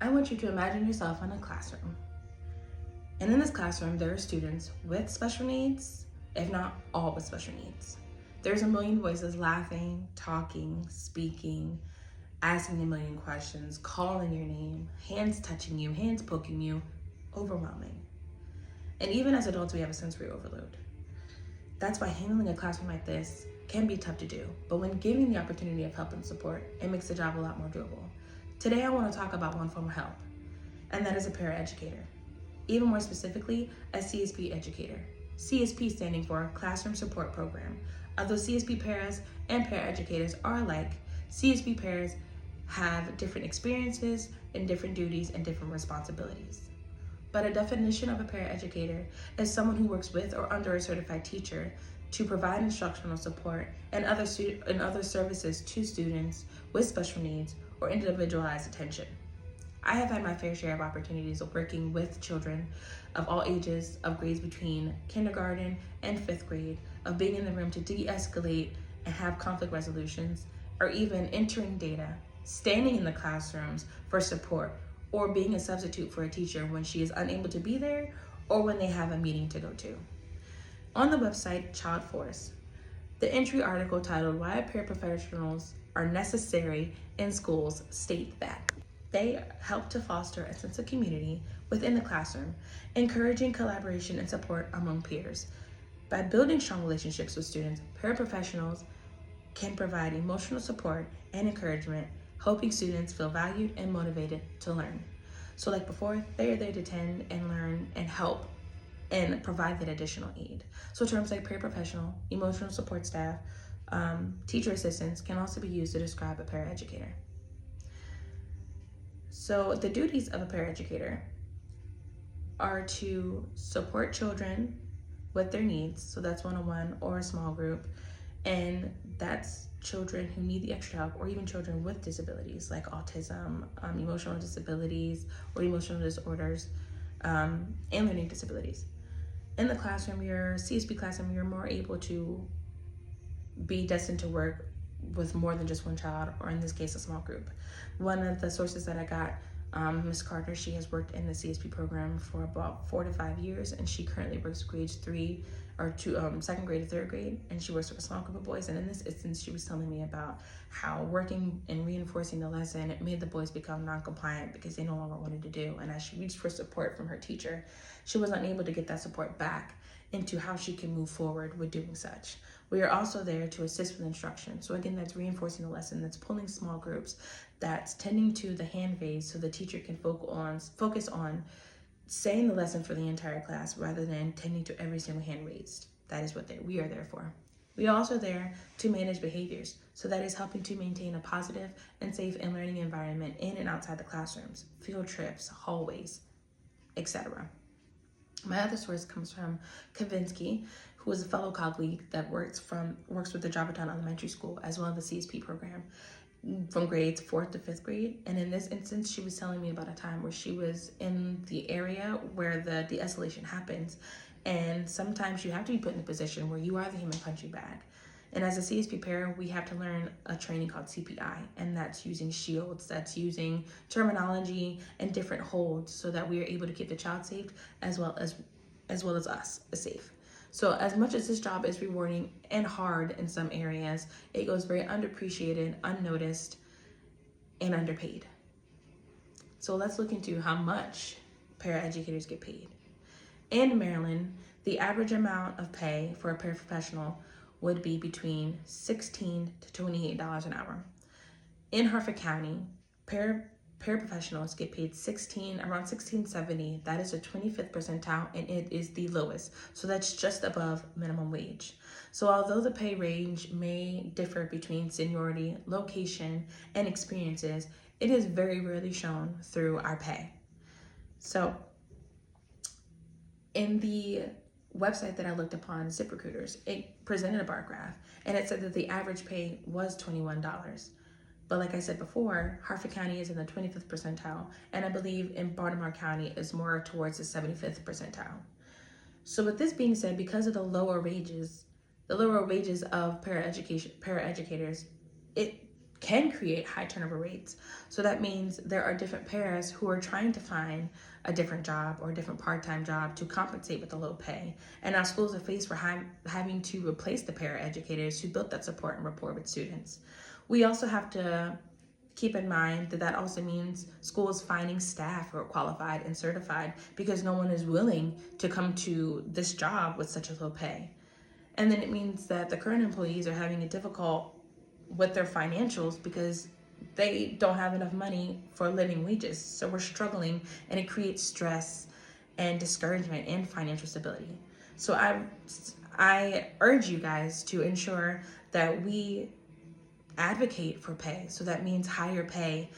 I want you to imagine yourself in a classroom. And in this classroom, there are students with special needs, if not all with special needs. There's a million voices laughing, talking, speaking, asking a million questions, calling your name, hands touching you, hands poking you, overwhelming. And even as adults, we have a sensory overload. That's why handling a classroom like this can be tough to do, but when given the opportunity of help and support, it makes the job a lot more doable. Today, I want to talk about one form of help, and that is a paraeducator. Even more specifically, a CSP educator. CSP standing for Classroom Support Program. Although CSP paras and paraeducators are alike, CSP paras have different experiences and different duties and different responsibilities. But a definition of a paraeducator is someone who works with or under a certified teacher to provide instructional support and other services to students with special needs or individualized attention. I have had my fair share of opportunities of working with children of all ages, of grades between kindergarten and 5th grade, of being in the room to de-escalate and have conflict resolutions, or even entering data, standing in the classrooms for support, or being a substitute for a teacher when she is unable to be there or when they have a meeting to go to. On the website Child Force, the entry article titled Why Paraprofessionals Are Necessary in Schools states that they help to foster a sense of community within the classroom, encouraging collaboration and support among peers. By building strong relationships with students, paraprofessionals can provide emotional support and encouragement, helping students feel valued and motivated to learn. So like before, they are there to tend and learn and help and provide that additional aid. So terms like paraprofessional, emotional support staff, teacher assistants can also be used to describe a paraeducator. So the duties of a paraeducator are to support children with their needs, so that's one-on-one or a small group, and that's children who need the extra help, or even children with disabilities like autism, emotional disabilities, or emotional disorders, and learning disabilities. In the classroom, your CSP classroom, you're more able to be destined to work with more than just one child, or in this case, a small group. One of the sources that I got, Ms. Carter, she has worked in the CSP program for about 4 to 5 years, and she currently works grades 3 or 2, 2nd grade to 3rd grade, and she works with a small group of boys. And in this instance, she was telling me about how working and reinforcing the lesson, it made the boys become non-compliant because they no longer wanted to do. And as she reached for support from her teacher, she was unable to get that support back into how she can move forward with doing such. We are also there to assist with instruction. So again, that's reinforcing the lesson, that's pulling small groups, that's tending to the hand raise so the teacher can focus on saying the lesson for the entire class rather than tending to every single hand raised. That is what we are there for. We are also there to manage behaviors. So that is helping to maintain a positive and safe and learning environment in and outside the classrooms, field trips, hallways, etc. My other source comes from Kavinsky, who is a fellow colleague that works with the Jobbertown Elementary School as well as the CSP program from grades 4th to 5th grade. And in this instance, she was telling me about a time where she was in the area where the de-escalation happens. And sometimes you have to be put in a position where you are the human punching bag. And as a CSP para, we have to learn a training called CPI, and that's using shields, that's using terminology and different holds so that we are able to keep the child safe as well as us safe. So as much as this job is rewarding and hard in some areas, it goes very underappreciated, unnoticed, and underpaid. So let's look into how much paraeducators get paid. In Maryland, the average amount of pay for a paraprofessional would be between $16 to $28 an hour. In Harford County, paraprofessionals get paid around $16.70. That is the 25th percentile, and it is the lowest. So that's just above minimum wage. So although the pay range may differ between seniority, location, and experiences, it is very rarely shown through our pay. So in the website that I looked upon, ZipRecruiters, it presented a bar graph, and it said that the average pay was $21. But like I said before, Harford County is in the 25th percentile, and I believe in Baltimore County is more towards the 75th percentile. So with this being said, because of the lower wages of paraeducators, it can create high turnover rates. So that means there are different parents who are trying to find a different job or a different part-time job to compensate with the low pay. And our schools are faced for having to replace the paraeducators who built that support and rapport with students. We also have to keep in mind that that also means schools finding staff who are qualified and certified, because no one is willing to come to this job with such a low pay. And then it means that the current employees are having it difficult with their financials because they don't have enough money for living wages. So we're struggling, and it creates stress and discouragement and financial stability. So I urge you guys to ensure that we advocate for pay. So that means higher pay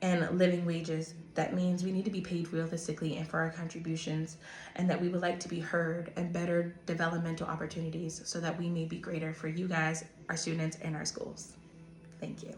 and living wages. That means we need to be paid realistically and for our contributions, and that we would like to be heard, and better developmental opportunities so that we may be greater for you guys, our students, and our schools. Thank you.